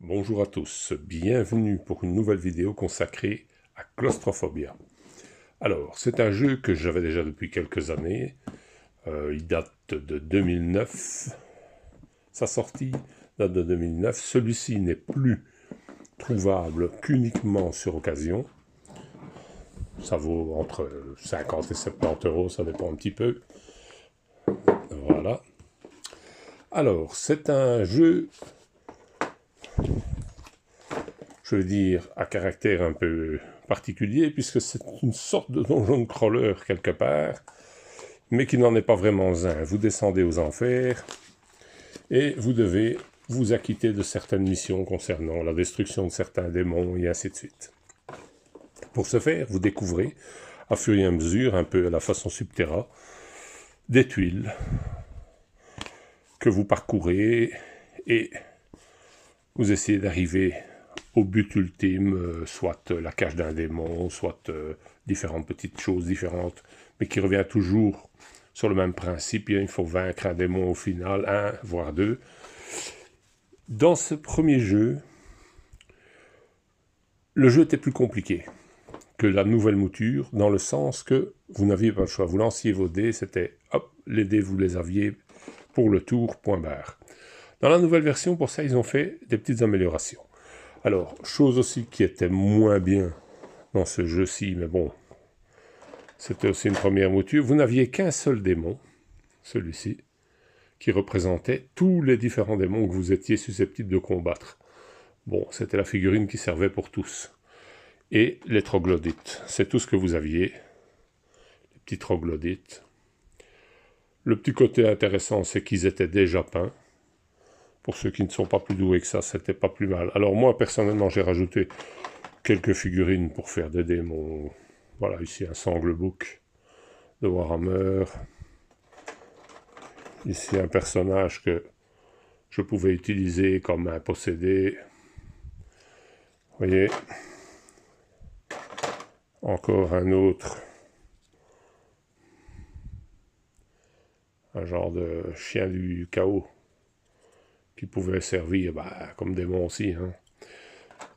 Bonjour à tous, bienvenue pour une nouvelle vidéo consacrée à Claustrophobia. Alors, c'est un jeu que j'avais déjà depuis quelques années, il date de 2009, sa sortie date de 2009, celui-ci n'est plus trouvable qu'uniquement sur occasion, ça vaut entre 50 et 70 euros, ça dépend un petit peu, voilà. Alors, c'est un jeu, je veux dire, à caractère un peu particulier, puisque c'est une sorte de donjon crawler quelque part, mais qui n'en est pas vraiment un. Vous descendez aux enfers, et vous devez vous acquitter de certaines missions concernant la destruction de certains démons, et ainsi de suite. Pour ce faire, vous découvrez, à fur et à mesure, un peu à la façon Subterra, des tuiles que vous parcourez, et vous essayez d'arriver au but ultime, soit la cage d'un démon, soit différentes petites choses différentes, mais qui revient toujours sur le même principe. Il faut vaincre un démon au final, un, voire deux. Dans ce premier jeu, le jeu était plus compliqué que la nouvelle mouture, dans le sens que vous n'aviez pas le choix. Vous lanciez vos dés, c'était hop, les dés vous les aviez pour le tour, point barre. Dans la nouvelle version, pour ça, ils ont fait des petites améliorations. Alors, chose aussi qui était moins bien dans ce jeu-ci, mais bon, c'était aussi une première mouture, vous n'aviez qu'un seul démon, celui-ci, qui représentait tous les différents démons que vous étiez susceptibles de combattre. Bon, c'était la figurine qui servait pour tous. Et les troglodytes, c'est tout ce que vous aviez, les petits troglodytes. Le petit côté intéressant, c'est qu'ils étaient déjà peints. Pour ceux qui ne sont pas plus doués que ça, c'était pas plus mal. Alors moi, personnellement, j'ai rajouté quelques figurines pour faire des démons. Voilà, ici un Sanglebook de Warhammer. Ici un personnage que je pouvais utiliser comme un possédé. Vous voyez. Encore un autre. Un genre de chien du chaos qui pouvait servir comme démon aussi. Hein.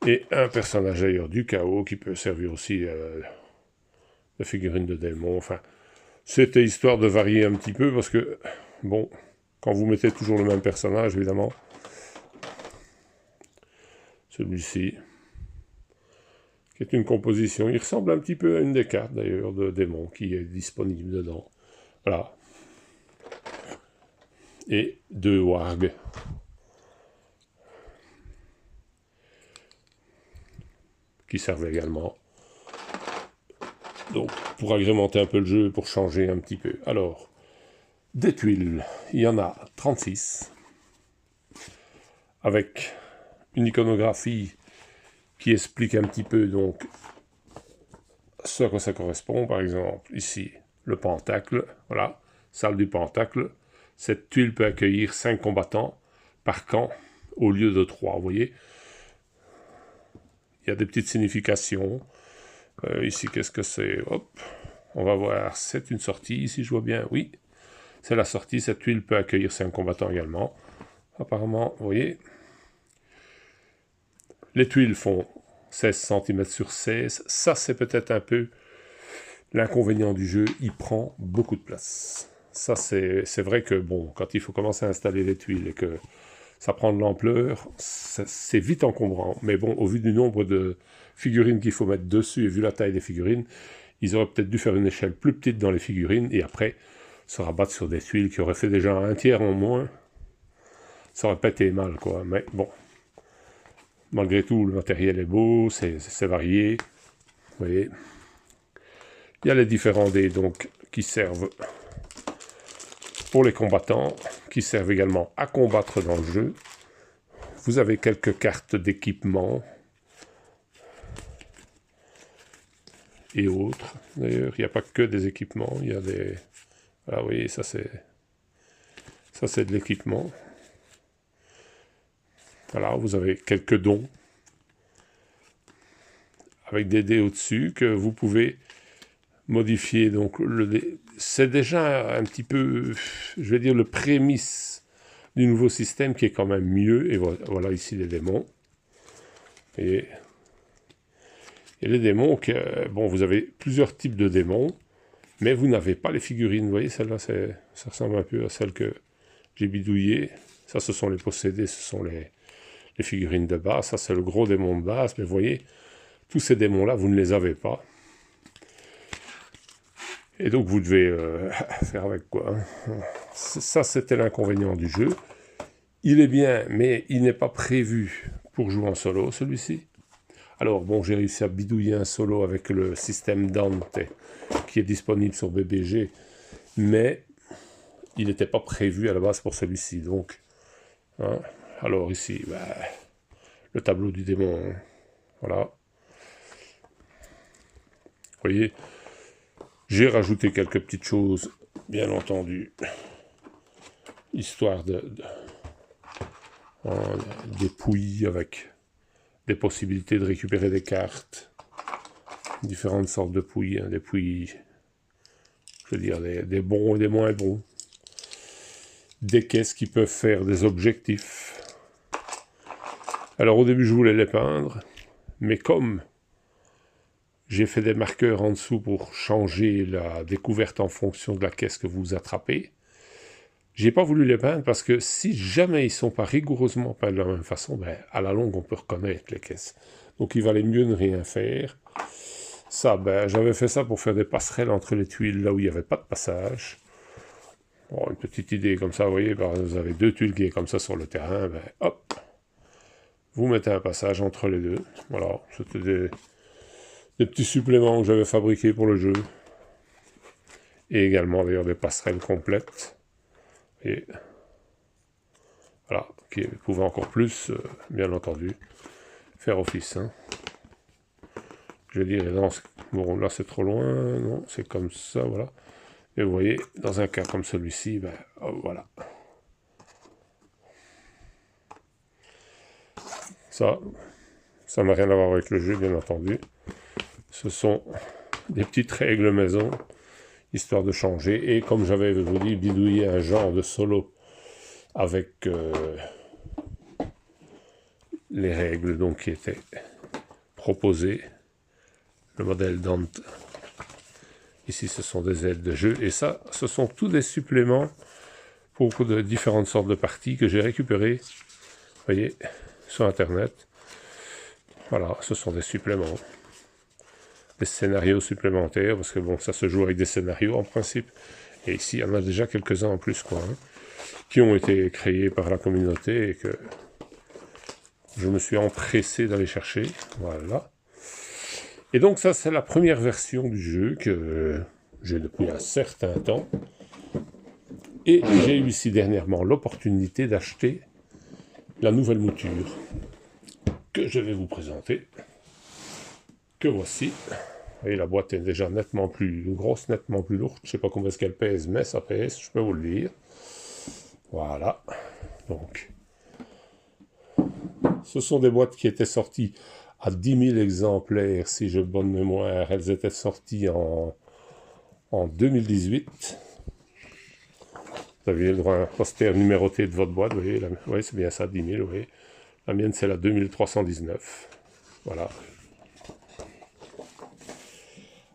Et un personnage d'ailleurs du chaos qui peut servir aussi de figurine de démon. Enfin, c'était histoire de varier un petit peu parce que, bon, quand vous mettez toujours le même personnage, évidemment, celui-ci, qui est une composition, il ressemble un petit peu à une des cartes d'ailleurs de démon qui est disponible dedans. Voilà. Et deux wargs. Qui servent également. Donc, pour agrémenter un peu le jeu, pour changer un petit peu. Alors, des tuiles, il y en a 36, avec une iconographie qui explique un petit peu donc ce que ça correspond. Par exemple, ici, le pentacle, voilà, salle du pentacle. Cette tuile peut accueillir 5 combattants par camp au lieu de 3, vous voyez. Il y a des petites significations. Ici, qu'est-ce que c'est? Hop, on va voir, c'est une sortie, ici je vois bien, oui, c'est la sortie, cette tuile peut accueillir 5 combattants également. Apparemment, vous voyez, les tuiles font 16 cm sur 16, ça c'est peut-être un peu l'inconvénient du jeu, il prend beaucoup de place. Ça c'est vrai que, bon, quand il faut commencer à installer les tuiles et que ça prend de l'ampleur, c'est vite encombrant. Mais bon, au vu du nombre de figurines qu'il faut mettre dessus et vu la taille des figurines, ils auraient peut-être dû faire une échelle plus petite dans les figurines et après se rabattre sur des tuiles qui auraient fait déjà un tiers en moins. Ça aurait pas été mal, quoi. Mais bon, malgré tout, le matériel est beau, c'est varié. Vous voyez, il y a les différents dés donc qui servent pour les combattants, qui servent également à combattre dans le jeu. Vous avez quelques cartes d'équipement et autres. D'ailleurs, il n'y a pas que des équipements, il y a des... Ah oui, ça c'est de l'équipement. Voilà, vous avez quelques dons avec des dés au-dessus que vous pouvez modifier. Donc, c'est déjà un petit peu, je vais dire, le prémisse du nouveau système qui est quand même mieux. Et voilà ici les démons. Et les démons, bon, vous avez plusieurs types de démons, mais vous n'avez pas les figurines. Vous voyez, celle-là, ça ressemble un peu à celle que j'ai bidouillée. Ça, ce sont les possédés, ce sont les figurines de base. Ça, c'est le gros démon de base. Mais vous voyez, tous ces démons-là, vous ne les avez pas. Et donc, vous devez faire avec quoi, hein. Ça, c'était l'inconvénient du jeu. Il est bien, mais il n'est pas prévu pour jouer en solo, celui-ci. Alors, bon, j'ai réussi à bidouiller un solo avec le système Dante, qui est disponible sur BBG, mais il n'était pas prévu à la base pour celui-ci. Donc, hein, alors ici, le tableau du démon, hein, voilà. Vous voyez, j'ai rajouté quelques petites choses, bien entendu, histoire des pouilles avec des possibilités de récupérer des cartes, différentes sortes de pouilles, hein, des pouilles, je veux dire, des bons et des moins bons, des caisses qui peuvent faire des objectifs. Alors au début je voulais les peindre, mais comme j'ai fait des marqueurs en dessous pour changer la découverte en fonction de la caisse que vous attrapez, j'ai pas voulu les peindre parce que si jamais ils sont pas rigoureusement peints de la même façon, à la longue on peut reconnaître les caisses. Donc il valait mieux ne rien faire. Ça, j'avais fait ça pour faire des passerelles entre les tuiles là où il n'y avait pas de passage. Bon, une petite idée comme ça, vous voyez, vous avez deux tuiles qui est comme ça sur le terrain, hop, vous mettez un passage entre les deux. Voilà, c'était des petits suppléments que j'avais fabriqués pour le jeu. Et également d'ailleurs des passerelles complètes. Et voilà, qui pouvaient encore plus, bien entendu, faire office. Hein. Je veux dire, bon là c'est trop loin, non, c'est comme ça, voilà. Et vous voyez, dans un cas comme celui-ci, voilà. Ça n'a rien à voir avec le jeu, bien entendu. Ce sont des petites règles maison, histoire de changer. Et comme j'avais, je vous dis, bidouillé un genre de solo avec les règles donc, qui étaient proposées. Le modèle Dante. Ici, ce sont des aides de jeu. Et ça, ce sont tous des suppléments pour de différentes sortes de parties que j'ai récupérées, vous voyez, sur Internet. Voilà, ce sont des suppléments. Des scénarios supplémentaires, parce que bon, ça se joue avec des scénarios en principe. Et ici, il y en a déjà quelques-uns en plus, quoi, hein, qui ont été créés par la communauté et que je me suis empressé d'aller chercher. Voilà. Et donc ça, c'est la première version du jeu que j'ai depuis un certain temps. Et j'ai eu ici dernièrement l'opportunité d'acheter la nouvelle mouture que je vais vous présenter. Que voici. Et la boîte est déjà nettement plus grosse, nettement plus lourde. Je ne sais pas combien est-ce qu'elle pèse, mais ça pèse, je peux vous le dire. Voilà. Donc, ce sont des boîtes qui étaient sorties à 10 000 exemplaires, si j'ai bonne mémoire. Elles étaient sorties en 2018. Vous avez le droit à un poster numéroté de votre boîte, vous voyez. Oui, c'est bien ça, 10 000, vous voyez. La mienne, c'est la 2319. Voilà.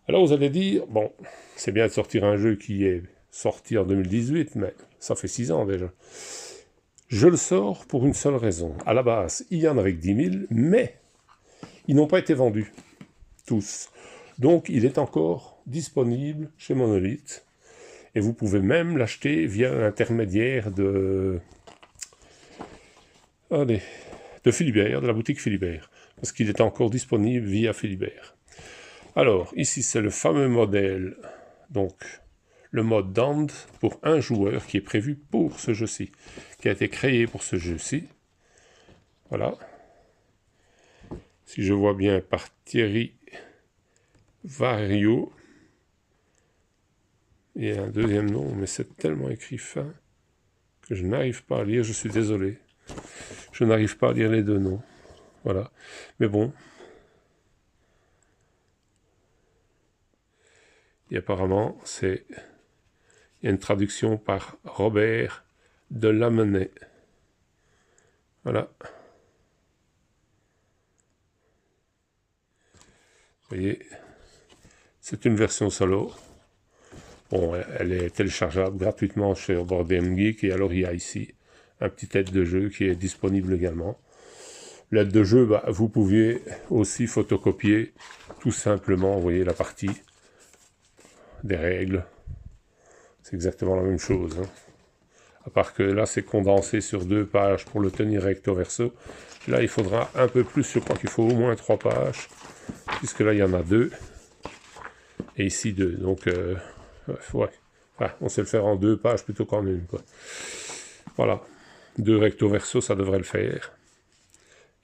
Alors, vous allez dire, bon, c'est bien de sortir un jeu qui est sorti en 2018, mais ça fait 6 ans déjà. Je le sors pour une seule raison. À la base, il y en avait 10 000, mais ils n'ont pas été vendus, tous. Donc, il est encore disponible chez Monolith. Et vous pouvez même l'acheter via l'intermédiaire de Philibert, de la boutique Philibert. Parce qu'il est encore disponible via Philibert. Alors, ici, c'est le fameux modèle, donc le mode Dante pour un joueur qui est prévu pour ce jeu-ci, qui a été créé pour ce jeu-ci. Voilà. Si je vois bien, par Thierry Vario. Il y a un deuxième nom, mais c'est tellement écrit fin que je n'arrive pas à lire, je suis désolé. Je n'arrive pas à lire les deux noms. Voilà. Mais bon. Et apparemment, il y a une traduction par Robert de Lamennais. Voilà. Vous voyez, c'est une version solo. Bon, elle est téléchargeable gratuitement chez Board Game Geek. Et alors, il y a ici un petit aide de jeu qui est disponible également. L'aide de jeu, bah, vous pouviez aussi photocopier tout simplement, vous voyez, la partie des règles. C'est exactement la même chose. Hein. À part que là, c'est condensé sur 2 pages pour le tenir recto verso. Là, il faudra un peu plus, je crois qu'il faut au moins 3 pages, puisque là, il y en a 2. Et ici, 2. Donc, ouais. Enfin, on sait le faire en 2 pages plutôt qu'en une, quoi. Voilà. 2 recto verso, ça devrait le faire.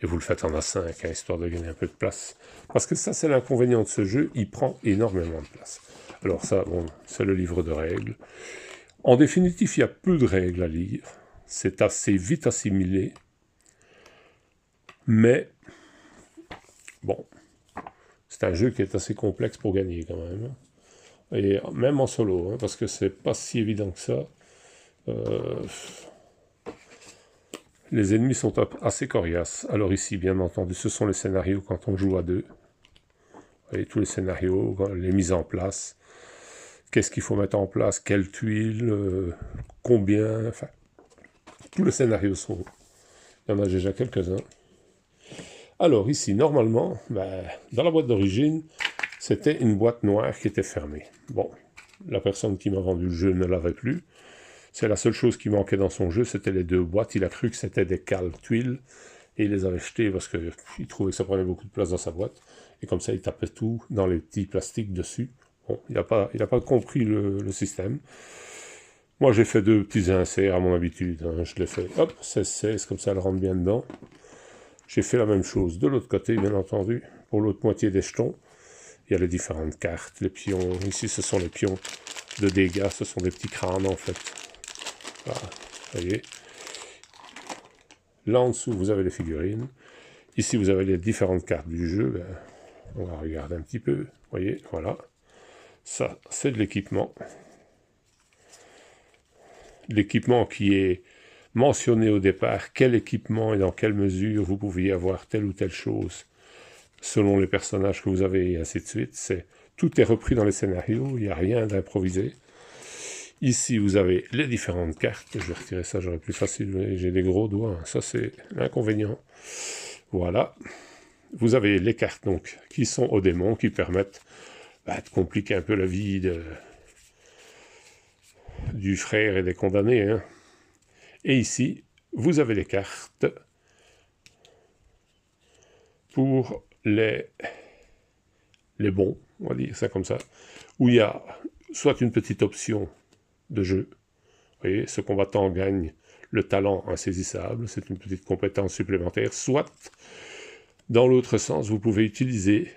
Et vous le faites en A5, hein, histoire de gagner un peu de place. Parce que ça, c'est l'inconvénient de ce jeu, il prend énormément de place. Alors ça, bon, c'est le livre de règles. En définitive, il y a peu de règles à lire. C'est assez vite assimilé. Mais, bon, c'est un jeu qui est assez complexe pour gagner quand même. Et même en solo, hein, parce que c'est pas si évident que ça. Les ennemis sont assez coriaces. Alors ici, bien entendu, ce sont les scénarios quand on joue à 2. Vous voyez, tous les scénarios, les mises en place. Qu'est-ce qu'il faut mettre en place, quelles tuiles, combien, enfin, tous les scénarios sont... Il y en a déjà quelques-uns. Alors ici, normalement, dans la boîte d'origine, c'était une boîte noire qui était fermée. Bon, la personne qui m'a vendu le jeu ne l'avait plus. C'est la seule chose qui manquait dans son jeu, c'était les 2 boîtes. Il a cru que c'était des cales tuiles, et il les avait jetées parce qu'il trouvait que ça prenait beaucoup de place dans sa boîte. Et comme ça, il tapait tout dans les petits plastiques dessus. Bon, il n'a pas compris le système. Moi, j'ai fait 2 petits inserts à mon habitude. Hein. Je l'ai fait, hop, 16-16, comme ça, elle rentre bien dedans. J'ai fait la même chose de l'autre côté, bien entendu. Pour l'autre moitié des jetons, il y a les différentes cartes, les pions. Ici, ce sont les pions de dégâts. Ce sont des petits crânes, en fait. Voilà, vous voyez. Là, en dessous, vous avez les figurines. Ici, vous avez les différentes cartes du jeu. On va regarder un petit peu. Vous voyez, voilà. Ça, c'est de l'équipement. L'équipement qui est mentionné au départ, quel équipement et dans quelle mesure vous pouviez avoir telle ou telle chose selon les personnages que vous avez et ainsi de suite. Tout est repris dans les scénarios, il n'y a rien d'improvisé. Ici, vous avez les différentes cartes. Je vais retirer ça, j'aurais plus facile. J'ai des gros doigts, ça c'est l'inconvénient. Voilà. Vous avez les cartes donc qui sont au démon, qui permettent de compliquer un peu la vie du frère et des condamnés. Hein. Et ici, vous avez les cartes pour les bons, on va dire ça comme ça, où il y a soit une petite option de jeu. Vous voyez, ce combattant gagne le talent insaisissable, c'est une petite compétence supplémentaire, soit, dans l'autre sens, vous pouvez utiliser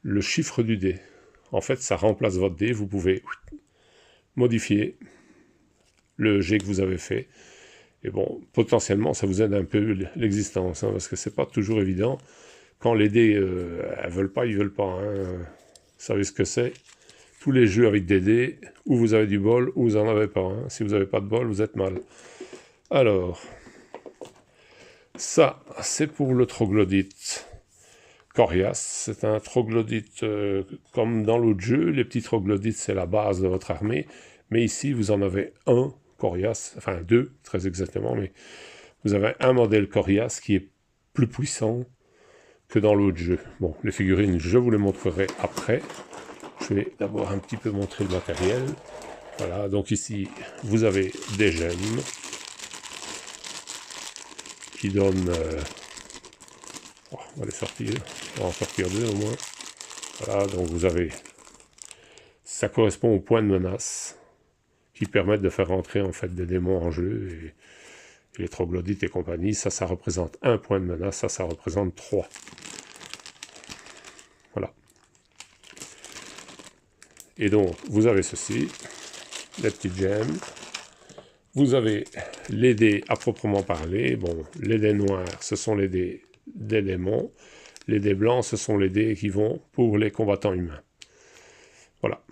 le chiffre du dé. En fait, ça remplace votre dé, vous pouvez modifier le jet que vous avez fait. Et bon, potentiellement, ça vous aide un peu l'existence, hein, parce que c'est pas toujours évident. Quand les dés, elles veulent pas, ils veulent pas. Hein. Vous savez ce que c'est. Tous les jeux avec des dés, ou vous avez du bol, ou vous en avez pas. Hein. Si vous n'avez pas de bol, vous êtes mal. Alors, ça, c'est pour le troglodyte coriace. C'est un troglodyte comme dans l'autre jeu. Les petits troglodytes, c'est la base de votre armée. Mais ici, vous en avez un coriace, enfin 2, très exactement, mais vous avez un modèle coriace qui est plus puissant que dans l'autre jeu. Bon, les figurines, je vous les montrerai après. Je vais d'abord un petit peu montrer le matériel. Voilà, donc ici, vous avez des gemmes qui donnent... on va les sortir, on va en sortir 2 au moins. Voilà, donc vous avez... Ça correspond aux points de menace qui permettent de faire rentrer en fait des démons en jeu, et les troglodytes et compagnie, ça représente 1 point de menace, ça représente 3. Voilà. Et donc, vous avez ceci, les petites gemmes. Vous avez les dés à proprement parler. Bon, les dés noirs, ce sont les dés des démons. Les dés blancs, ce sont les dés qui vont pour les combattants humains. Voilà.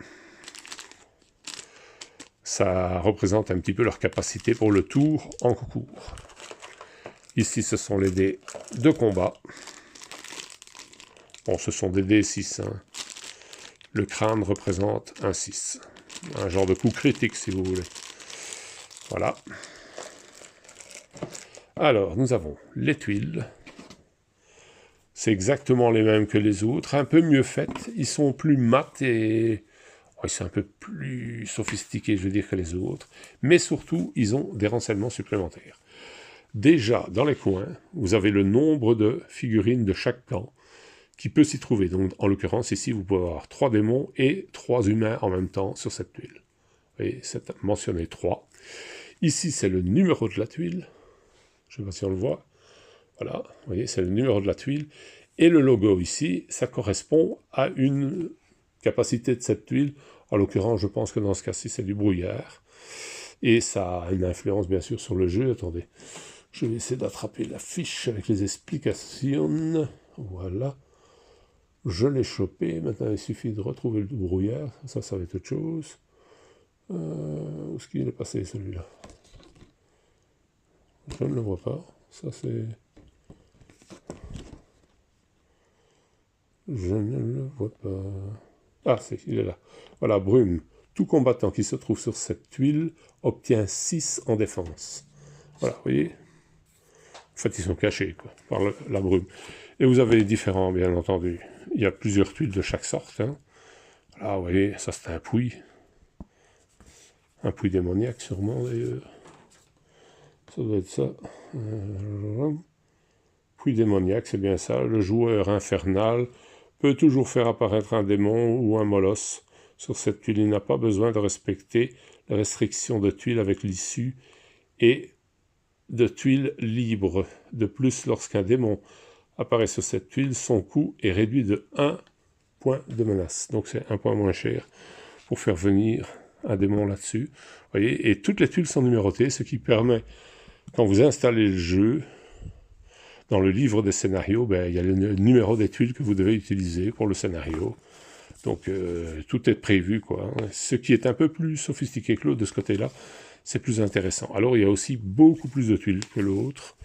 Ça représente un petit peu leur capacité pour le tour en cours. Ici, ce sont les dés de combat. Bon, ce sont des D6. Hein. Le crâne représente un 6. Un genre de coup critique, si vous voulez. Voilà. Alors, nous avons les tuiles. C'est exactement les mêmes que les autres, un peu mieux faites. Ils sont plus mat et... ils sont un peu plus sophistiqués, je veux dire, que les autres. Mais surtout, ils ont des renseignements supplémentaires. Déjà, dans les coins, vous avez le nombre de figurines de chaque camp qui peut s'y trouver. Donc, en l'occurrence, ici, vous pouvez avoir 3 démons et 3 humains en même temps sur cette tuile. Vous voyez, c'est mentionné 3. Ici, c'est le numéro de la tuile. Je ne sais pas si on le voit. Voilà, vous voyez, c'est le numéro de la tuile. Et le logo ici, ça correspond à une capacité de cette tuile. En l'occurrence, je pense que dans ce cas-ci, c'est du brouillard. Et ça a une influence, bien sûr, sur le jeu. Attendez, je vais essayer d'attraper la fiche avec les explications. Voilà. Je l'ai chopé. Maintenant, il suffit de retrouver le brouillard. Ça va être autre chose. Où est-ce qu'il est passé, celui-là? Je ne le vois pas. Ça, c'est... Je ne le vois pas. Ah, il est là. Voilà, brume. Tout combattant qui se trouve sur cette tuile obtient 6 en défense. Voilà, vous voyez? En fait, ils sont cachés, quoi, par la brume. Et vous avez différents, bien entendu. Il y a plusieurs tuiles de chaque sorte. Hein. Voilà, vous voyez, ça c'est un puits. Un puits démoniaque, sûrement, d'ailleurs. Ça doit être ça. Puits démoniaque, c'est bien ça. Le joueur infernal peut toujours faire apparaître un démon ou un molosse. Sur cette tuile, il n'a pas besoin de respecter la restriction de tuiles avec l'issue et de tuiles libres. De plus, lorsqu'un démon apparaît sur cette tuile, son coût est réduit de 1 point de menace. Donc c'est un point moins cher pour faire venir un démon là-dessus. Vous voyez, et toutes les tuiles sont numérotées, ce qui permet, quand vous installez le jeu, dans le livre des scénarios, il y a le numéro des tuiles que vous devez utiliser pour le scénario. Donc, tout est prévu, quoi. Ce qui est un peu plus sophistiqué que l'autre de ce côté-là, c'est plus intéressant. Alors, il y a aussi beaucoup plus de tuiles que l'autre.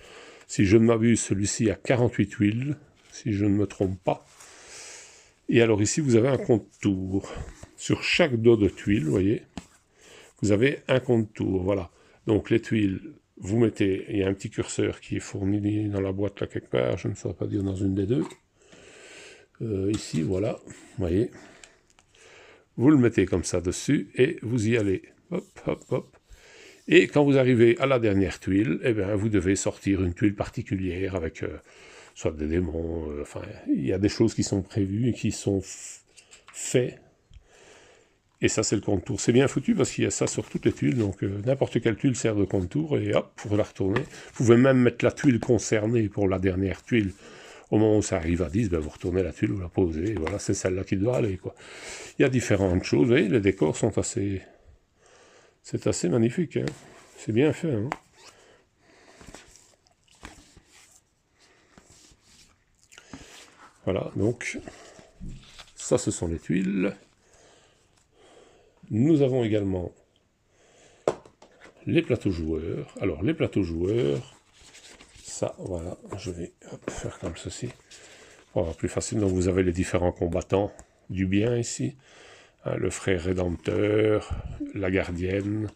Si je ne m'abuse, celui-ci a 48 tuiles, si je ne me trompe pas. Et alors ici, vous avez un contour. Sur chaque dos de tuile, vous voyez, vous avez un contour, voilà. Donc, les tuiles... Vous mettez, il y a un petit curseur qui est fourni dans la boîte là quelque part, je ne saurais pas dire dans une des deux. Ici, voilà, vous voyez. Vous le mettez comme ça dessus et vous y allez. Hop, hop, hop. Et quand vous arrivez à la dernière tuile, eh bien, vous devez sortir une tuile particulière avec soit des démons, enfin, il y a des choses qui sont prévues et qui sont faites. Et ça, c'est le contour. C'est bien foutu parce qu'il y a ça sur toutes les tuiles. Donc, n'importe quelle tuile sert de contour. Et hop, pour la retourner. Vous pouvez même mettre la tuile concernée pour la dernière tuile. Au moment où ça arrive à 10, vous retournez la tuile, vous la posez. Et voilà, c'est celle-là qui doit aller, quoi. Il y a différentes choses. Vous voyez, les décors sont assez... C'est assez magnifique. Hein. C'est bien fait. Hein. Voilà, donc... Ça, ce sont les tuiles. Nous avons également les plateaux joueurs. Alors, les plateaux joueurs, ça, voilà, je vais faire comme ceci. Pour avoir plus facile, donc vous avez les différents combattants du bien ici. Hein, le frère rédempteur, la gardienne,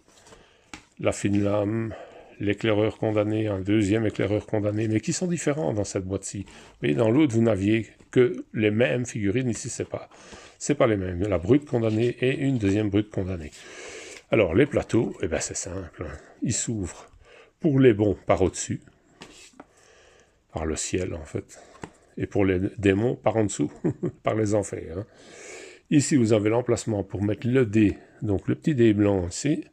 la fine lame, l'éclaireur condamné, un deuxième éclaireur condamné, mais qui sont différents dans cette boîte-ci. Vous voyez, dans l'autre, vous n'aviez que les mêmes figurines. Ici, c'est pas les mêmes. La brute condamnée et une deuxième brute condamnée. Alors, les plateaux, eh ben, c'est simple. Hein. Ils s'ouvrent pour les bons par au-dessus, par le ciel, en fait. Et pour les démons, par en dessous, par les enfers. Hein. Ici, vous avez l'emplacement pour mettre le dé, donc le petit dé blanc ici.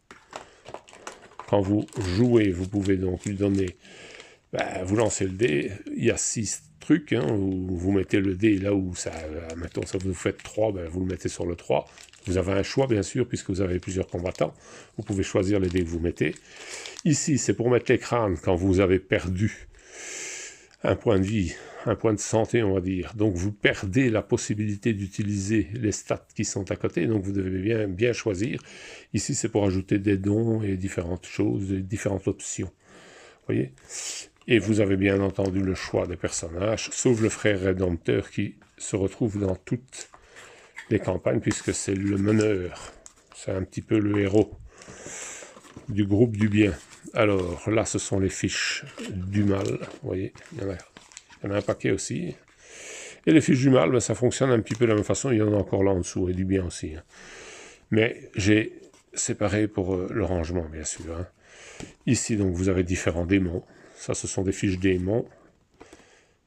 Quand vous jouez, vous pouvez donc lui donner... vous lancez le dé, il y a 6 trucs, hein, où vous mettez le dé là où ça... mettons, ça vous faites 3, vous le mettez sur le 3. Vous avez un choix, bien sûr, puisque vous avez plusieurs combattants. Vous pouvez choisir les dés que vous mettez. Ici, c'est pour mettre les crânes quand vous avez perdu un point de vie, un point de santé, on va dire. Donc, vous perdez la possibilité d'utiliser les stats qui sont à côté. Donc, vous devez bien choisir. Ici, c'est pour ajouter des dons et différentes choses, différentes options. Vous voyez ? Et vous avez bien entendu le choix des personnages, sauf le frère rédempteur qui se retrouve dans toutes les campagnes, puisque c'est le meneur. C'est un petit peu le héros du groupe du bien. Alors là, ce sont les fiches du mal. Vous voyez, il y en a un paquet aussi. Et les fiches du mal, ben, ça fonctionne un petit peu de la même façon. Il y en a encore là en dessous, et du bien aussi. Hein. Mais j'ai séparé pour le rangement, bien sûr. Hein. Ici, donc, vous avez différents démons. Ça, ce sont des fiches démons.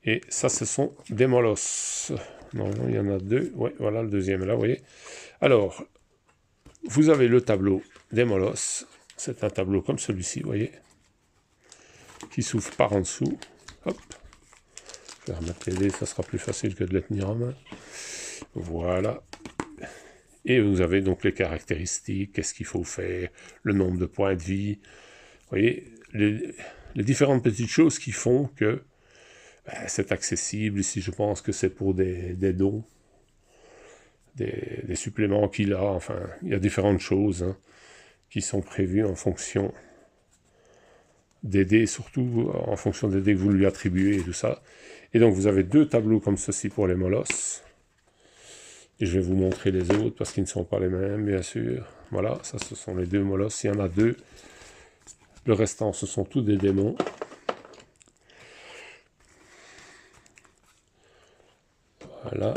Et ça, ce sont des molosses. Non, il y en a deux. Oui, voilà le deuxième là, vous voyez. Alors, vous avez le tableau des molosses. C'est un tableau comme celui-ci, vous voyez, qui s'ouvre par en dessous. Hop. Je vais remettre les dés, ça sera plus facile que de les tenir en main. Voilà. Et vous avez donc les caractéristiques, qu'est-ce qu'il faut faire, le nombre de points de vie. Vous voyez, les différentes petites choses qui font que c'est accessible. Ici, je pense que c'est pour des dons, des suppléments qu'il a. Enfin, il y a différentes choses hein, qui sont prévues en fonction des dés, surtout en fonction des dés que vous lui attribuez et tout ça. Et donc, vous avez deux tableaux comme ceci pour les molosses. Et je vais vous montrer les autres parce qu'ils ne sont pas les mêmes, bien sûr. Voilà, ça, ce sont les deux molosses. Il y en a deux. Le restant, ce sont tous des démons. Voilà,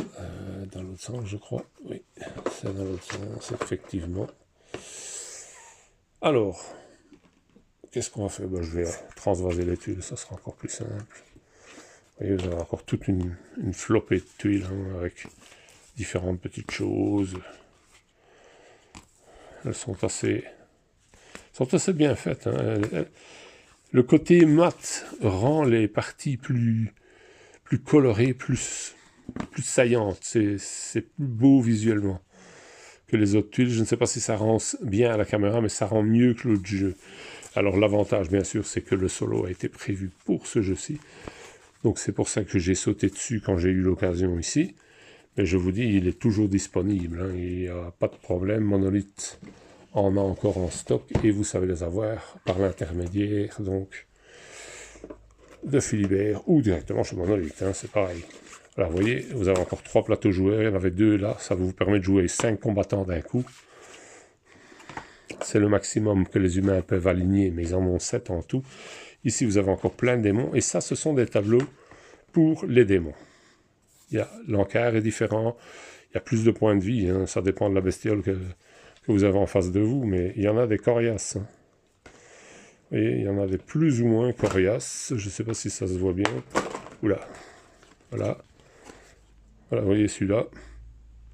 dans l'autre sens, je crois. Oui, c'est dans l'autre sens, effectivement. Alors, qu'est-ce qu'on va faire? Ben, je vais transvaser les tuiles, ça sera encore plus simple. Vous voyez, vous avez encore toute une flopée de tuiles hein, avec différentes petites choses. Elles sont assez bien faites. Hein. Le côté mat rend les parties plus colorées, plus saillantes. C'est plus beau visuellement que les autres tuiles. Je ne sais pas si ça rend bien à la caméra, mais ça rend mieux que l'autre jeu. Alors l'avantage, bien sûr, c'est que le solo a été prévu pour ce jeu-ci. Donc c'est pour ça que j'ai sauté dessus quand j'ai eu l'occasion ici. Mais je vous dis, il est toujours disponible. Hein. Il n'y a pas de problème. Monolith en a encore en stock et vous savez les avoir par l'intermédiaire donc de Philibert ou directement chez Monolith. Hein, c'est pareil. Voilà, vous voyez, vous avez encore 3 plateaux joueurs. Il y en avait 2 là. Ça vous permet de jouer 5 combattants d'un coup. C'est le maximum que les humains peuvent aligner, mais ils en ont 7 en tout. Ici, vous avez encore plein de démons. Et ça, ce sont des tableaux pour les démons. L'encart est différent. Il y a plus de points de vie. Hein, ça dépend de la bestiole que vous avez en face de vous. Mais il y en a des coriaces. Hein. Vous voyez, il y en a des plus ou moins coriaces. Je ne sais pas si ça se voit bien. Oula. Voilà. Voilà, vous voyez celui-là.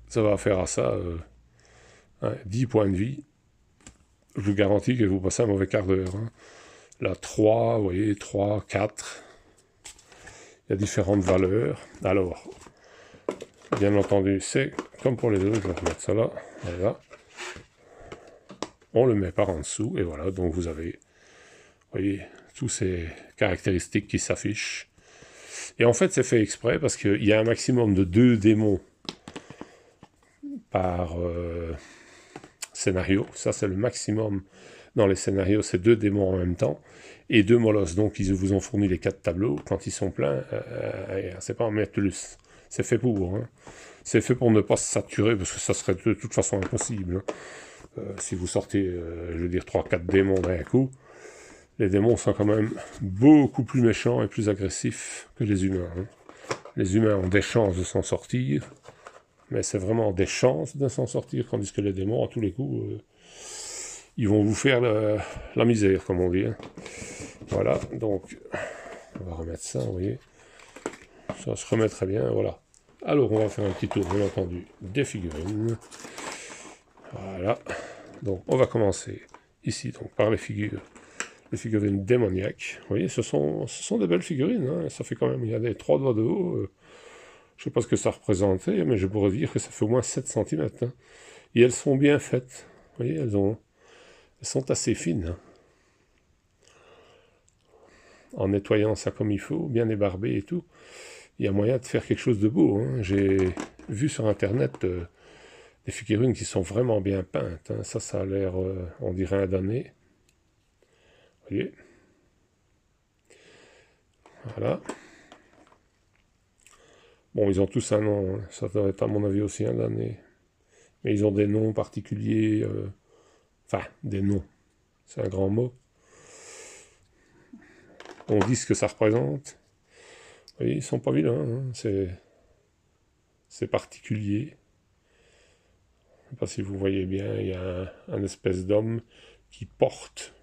Ça va faire à ça 10 points de vie. Je vous garantis que vous passez un mauvais quart d'heure. Hein. Là, 3, vous voyez, 3, 4. Il y a différentes valeurs. Alors, bien entendu, c'est comme pour les autres. Je vais remettre ça là. Voilà. On le met par en dessous. Et voilà, donc vous avez, vous voyez, toutes ces caractéristiques qui s'affichent. Et en fait, c'est fait exprès parce qu'il y a un maximum de 2 démons par scénario. Ça, c'est le maximum dans les scénarios. C'est 2 démons en même temps. Et 2 molosses. Donc, ils vous ont fourni les 4 tableaux. Quand ils sont pleins, c'est pas en mettre plus. C'est fait pour. Hein. C'est fait pour ne pas se saturer, parce que ça serait de toute façon impossible. Hein. Si vous sortez, je veux dire, 3-4 démons d'un coup, les démons sont quand même beaucoup plus méchants et plus agressifs que les humains. Hein. Les humains ont des chances de s'en sortir, mais c'est vraiment des chances de s'en sortir, tandis que les démons, à tous les coups, ils vont vous faire la misère, comme on dit. Hein. Voilà, donc, on va remettre ça, vous voyez. Ça se remet très bien, voilà. Alors, on va faire un petit tour, bien entendu, des figurines. Voilà. Donc, on va commencer ici, donc, par les figurines démoniaques. Vous voyez, ce sont des belles figurines. Hein. Ça fait quand même, il y a des 3 doigts de haut. Je ne sais pas ce que ça représentait, mais je pourrais dire que ça fait au moins 7 cm. Hein. Et elles sont bien faites. Vous voyez, elles sont assez fines. Hein. En nettoyant ça comme il faut, bien ébarbé et tout, il y a moyen de faire quelque chose de beau. Hein. J'ai vu sur Internet des figurines qui sont vraiment bien peintes. Hein. Ça a l'air, on dirait, un damné. Vous voyez? Voilà. Bon, ils ont tous un nom, hein. Ça doit être à mon avis aussi un d'année. Mais ils ont des noms particuliers. Enfin, des noms. C'est un grand mot. On dit ce que ça représente. Oui, ils sont pas vilains, hein. C'est particulier. Je ne sais pas si vous voyez bien, il y a un espèce d'homme qui porte.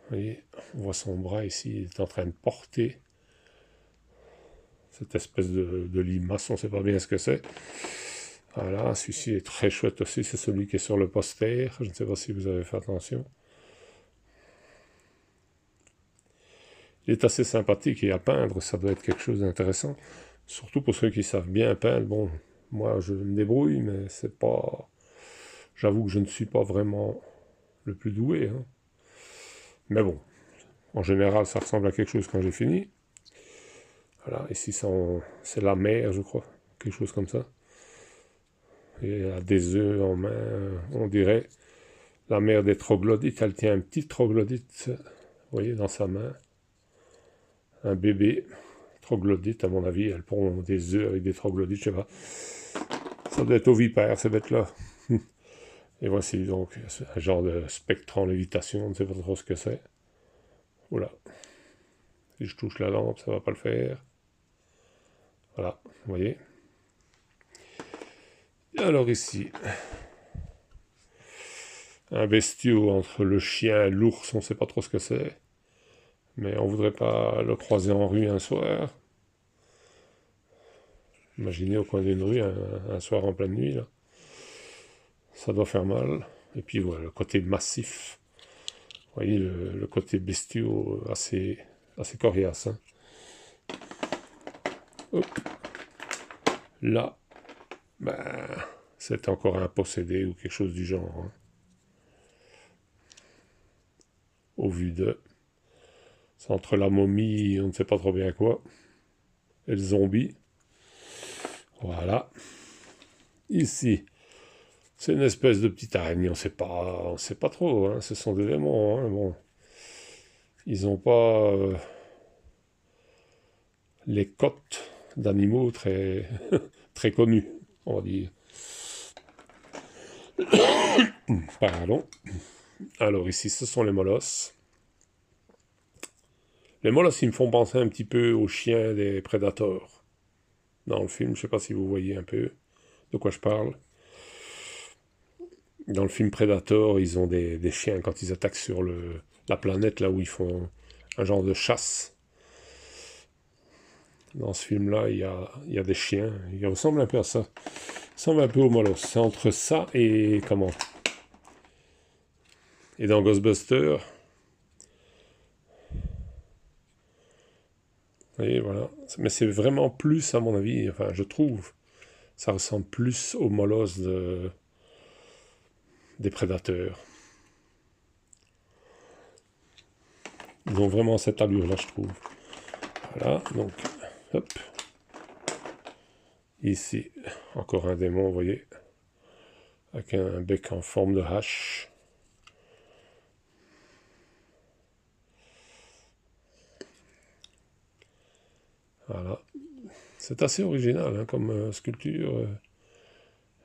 Vous voyez, on voit son bras ici, il est en train de porter cette espèce de limace, on ne sait pas bien ce que c'est. Voilà, celui-ci est très chouette aussi, c'est celui qui est sur le poster. Je ne sais pas si vous avez fait attention. Il est assez sympathique et à peindre, ça doit être quelque chose d'intéressant. Surtout pour ceux qui savent bien peindre. Bon, moi je me débrouille, mais c'est pas... J'avoue que je ne suis pas vraiment le plus doué, hein. Mais bon, en général ça ressemble à quelque chose quand j'ai fini. Voilà, ici c'est la mer, je crois, quelque chose comme ça. Et elle a des œufs en main, on dirait. La mère des troglodytes, elle tient un petit troglodyte, vous voyez, dans sa main. Un bébé troglodyte, à mon avis, elles pondent des œufs avec des troglodytes, je sais pas. Ça doit être ovipère, ces bêtes-là. Et voici donc un genre de spectre en lévitation, on ne sait pas trop ce que c'est. Voilà. Si je touche la lampe, ça va pas le faire. Voilà, vous voyez. Et alors ici, un bestiau entre le chien et l'ours, on ne sait pas trop ce que c'est. Mais on voudrait pas le croiser en rue un soir. Imaginez au coin d'une rue, un soir en pleine nuit, là. Ça doit faire mal. Et puis voilà, le côté massif. Vous voyez, le côté bestiaux assez coriace, hein. Hop. Là, ben, c'est encore un possédé ou quelque chose du genre, hein. Au vu de... C'est entre la momie, on ne sait pas trop bien quoi, et le zombie. Voilà. Ici, c'est une espèce de petite araignée, on sait pas trop, hein. Ce sont des démons, hein. Bon, ils n'ont pas les cotes d'animaux très, très connus, on va dire. Pardon. Alors ici, ce sont les molosses. Les molosses, ils me font penser un petit peu aux chiens des Predators. Dans le film, je ne sais pas si vous voyez un peu de quoi je parle. Dans le film Predator, ils ont des chiens quand ils attaquent sur la planète, là où ils font un genre de chasse. Dans ce film-là, il y a des chiens. Ils ressemblent un peu à ça. Ils ressemblent un peu aux molosses. C'est entre ça et... comment? Et dans Ghostbusters... Vous voyez, voilà. Mais c'est vraiment plus, à mon avis, enfin, je trouve, ça ressemble plus aux molosses des prédateurs. Ils ont vraiment cette allure-là, je trouve. Voilà, donc, hop. Ici, encore un démon, vous voyez, avec un bec en forme de hache. Voilà. C'est assez original, hein, comme sculpture.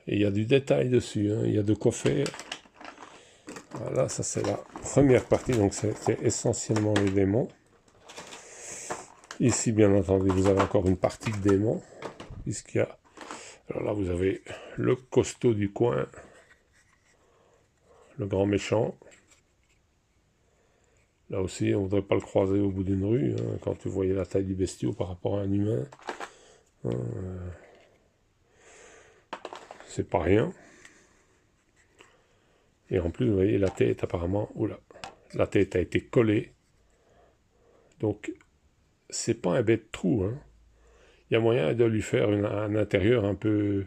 Et il y a du détail dessus, hein, il y a de quoi faire. Voilà, ça c'est la première partie, donc c'était essentiellement les démons. Ici, bien entendu, vous avez encore une partie de démons, puisqu'il y a... Alors là, vous avez le costaud du coin, le grand méchant. Là aussi, on ne voudrait pas le croiser au bout d'une rue, hein, quand vous voyez la taille du bestiau par rapport à un humain. C'est pas rien. Et en plus, vous voyez, la tête apparemment... Oula, la tête a été collée. Donc, c'est pas un bête trou, hein. Il y a moyen de lui faire un intérieur un peu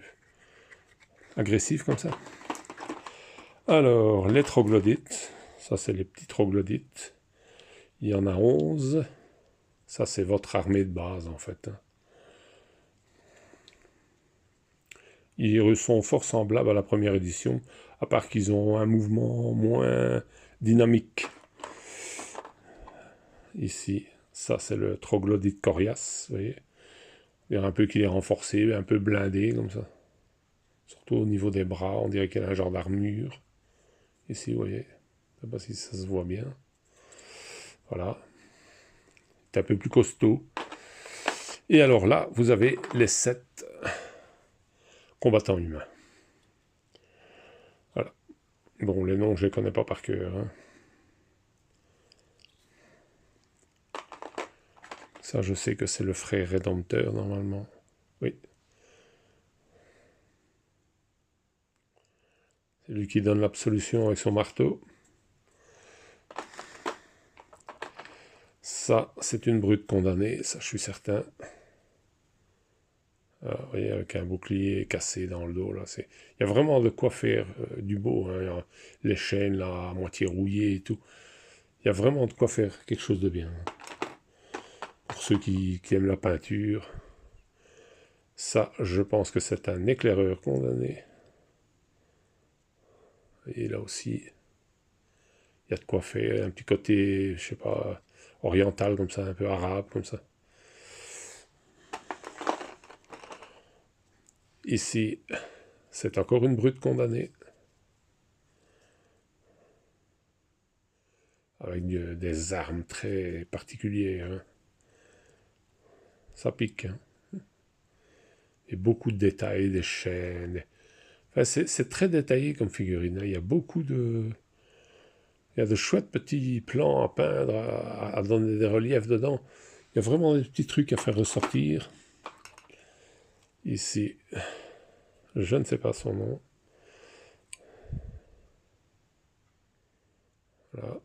agressif comme ça. Alors, les troglodytes. Ça, c'est les petits troglodytes. Il y en a 11. Ça, c'est votre armée de base, en fait, hein. Ils sont fort semblables à la première édition, à part qu'ils ont un mouvement moins dynamique. Ici, Ça, c'est le troglodyte coriace, vous voyez. Il y a un peu qu'il est renforcé, un peu blindé, comme ça. Surtout au niveau des bras, on dirait qu'il y a un genre d'armure. Ici, vous voyez. Je ne sais pas si ça se voit bien. Voilà. C'est un peu plus costaud. Et alors là, vous avez les 7 combattants humains. Voilà. Bon, les noms, je ne les connais pas par cœur. Hein. Ça, je sais que c'est le frère rédempteur, normalement. Oui. C'est lui qui donne l'absolution avec son marteau. Ça, c'est une brute condamnée, ça, je suis certain. Vous voyez, avec un bouclier cassé dans le dos, là. Il y a vraiment de quoi faire du beau. Hein. Les chaînes, là, à moitié rouillées et tout. Il y a vraiment de quoi faire quelque chose de bien. Pour ceux qui aiment la peinture, ça, je pense que c'est un éclaireur condamné. Et là aussi, il y a de quoi faire. Un petit côté, je sais pas, oriental comme ça, un peu arabe comme ça. Ici, c'est encore une brute condamnée. Avec des armes très particulières. Hein. Ça pique. Hein. Et beaucoup de détails, des chaînes. Enfin, c'est très détaillé comme figurine. Hein. Il y a beaucoup de... Il y a de chouettes petits plans à peindre, à donner des reliefs dedans. Il y a vraiment des petits trucs à faire ressortir. Ici, je ne sais pas son nom. Voilà.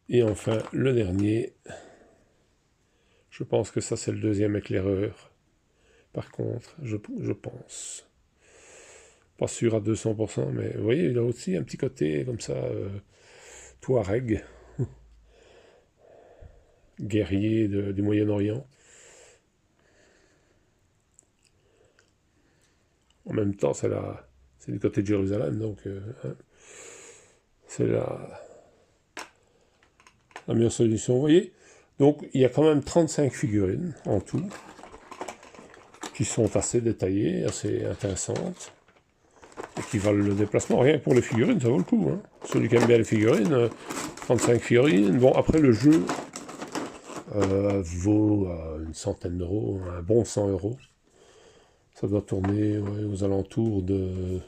Et enfin, le dernier. Je pense que ça, c'est le deuxième éclaireur. Par contre, je pense. Pas sûr à 200%, mais vous voyez, il a aussi un petit côté comme ça, Touareg, guerrier du Moyen-Orient. En même temps, c'est du côté de Jérusalem, donc hein, c'est la meilleure solution. Vous voyez, donc il y a quand même 35 figurines en tout, qui sont assez détaillées, assez intéressantes, et qui valent le déplacement. Rien que pour les figurines, ça vaut le coup. Hein. Celui qui aime bien les figurines, 35 figurines. Bon, après le jeu vaut une centaine d'euros, un bon 100 euros. Ça doit tourner aux alentours de,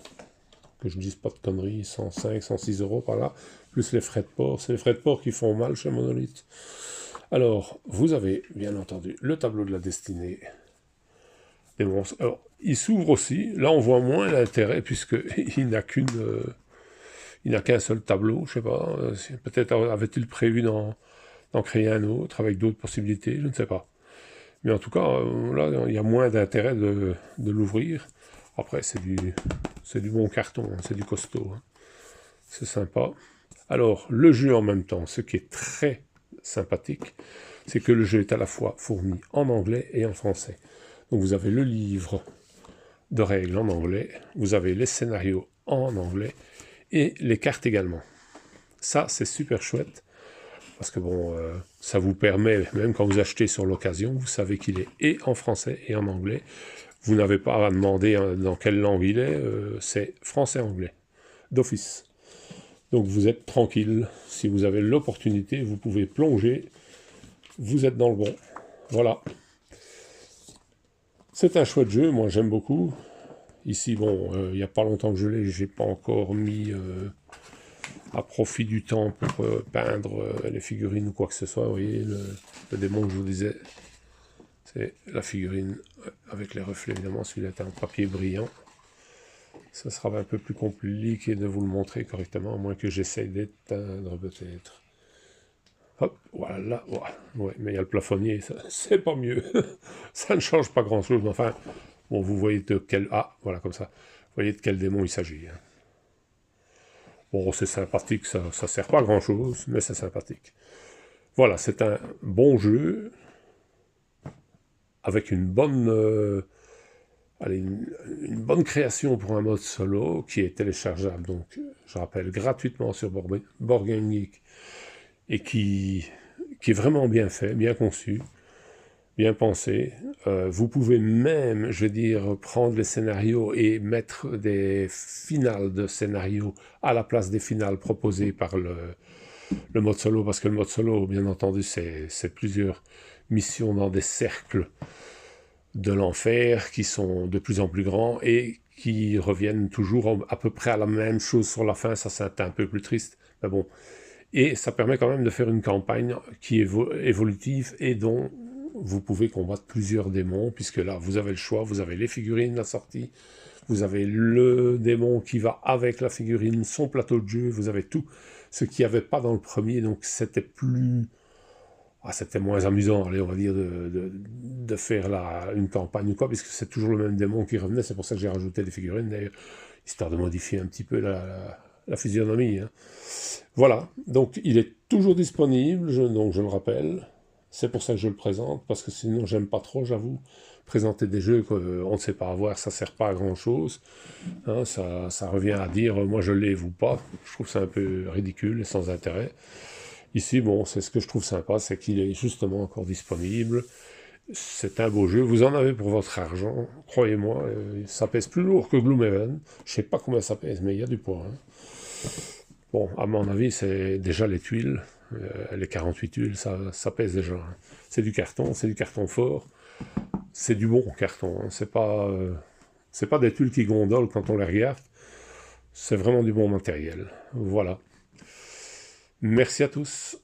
que je ne dise pas de conneries, 105, 106 euros par là, plus les frais de port. C'est les frais de port qui font mal chez Monolith. Alors, vous avez bien entendu le tableau de la destinée des monstres. Alors, il s'ouvre aussi. Là, on voit moins l'intérêt puisqu'il n'a qu'un seul tableau. Je ne sais pas. Peut-être avait-il prévu d'en créer un autre avec d'autres possibilités. Je ne sais pas. Mais en tout cas, là, il y a moins d'intérêt de l'ouvrir. Après, c'est du bon carton, hein, c'est du costaud. Hein. C'est sympa. Alors, le jeu en même temps, ce qui est très sympathique, c'est que le jeu est à la fois fourni en anglais et en français. Donc vous avez le livre de règles en anglais, vous avez les scénarios en anglais, et les cartes également. Ça, c'est super chouette. Parce que bon, ça vous permet, même quand vous achetez sur l'occasion, vous savez qu'il est et en français et en anglais. Vous n'avez pas à demander dans quelle langue il est, c'est français-anglais, d'office. Donc vous êtes tranquille, si vous avez l'opportunité, vous pouvez plonger, vous êtes dans le bon. Voilà. C'est un chouette jeu, moi j'aime beaucoup. Ici, bon, il n'y a pas longtemps que je l'ai, j'ai pas encore mis... à profit du temps pour peindre les figurines ou quoi que ce soit. Vous voyez, le démon que je vous disais, c'est la figurine avec les reflets, évidemment. Celui-là est en papier brillant. Ce sera un peu plus compliqué de vous le montrer correctement, à moins que j'essaye d'éteindre peut-être. Hop, voilà, voilà. Ouais, mais il y a le plafonnier, c'est pas mieux. Ça ne change pas grand-chose, mais enfin, bon, vous voyez de quel... Ah, voilà, comme ça. Vous voyez de quel démon il s'agit. Hein. Bon, c'est sympathique, ça sert pas à grand chose, mais c'est sympathique. Voilà, c'est un bon jeu, avec une bonne, une bonne création pour un mode solo, qui est téléchargeable, donc, je rappelle, gratuitement sur Board Game Geek, et qui est vraiment bien fait, bien conçu, bien pensé. Vous pouvez même, je veux dire, prendre les scénarios et mettre des finales de scénarios à la place des finales proposées par le mode solo, parce que le mode solo, bien entendu, c'est plusieurs missions dans des cercles de l'enfer qui sont de plus en plus grands et qui reviennent toujours à peu près à la même chose sur la fin. Ça, c'est un peu plus triste, mais bon. Et ça permet quand même de faire une campagne qui est évolutive et dont vous pouvez combattre plusieurs démons, puisque là, vous avez le choix, vous avez les figurines, la sortie, vous avez le démon qui va avec la figurine, son plateau de jeu, vous avez tout ce qu'il n'y avait pas dans le premier, donc c'était plus... Ah, c'était moins amusant, allez, on va dire, de faire une campagne ou quoi, puisque c'est toujours le même démon qui revenait, c'est pour ça que j'ai rajouté des figurines, d'ailleurs, histoire de modifier un petit peu la physionomie. Hein. Voilà, donc il est toujours disponible, donc je le rappelle, c'est pour ça que je le présente, parce que sinon j'aime pas trop, j'avoue, présenter des jeux qu'on ne sait pas avoir, ça sert pas à grand chose, hein, ça revient à dire moi je l'ai, vous pas, je trouve ça un peu ridicule et sans intérêt. Ici, bon, c'est ce que je trouve sympa, c'est qu'il est justement encore disponible, c'est un beau jeu, vous en avez pour votre argent, croyez-moi, ça pèse plus lourd que Gloomhaven, je sais pas combien ça pèse, mais il y a du poids. Hein. Bon, à mon avis, c'est déjà les tuiles, les 48 tuiles, ça pèse déjà. Hein. C'est du carton fort, c'est du bon carton, hein. C'est pas des tuiles qui gondolent quand on les regarde, c'est vraiment du bon matériel. Voilà. Merci à tous.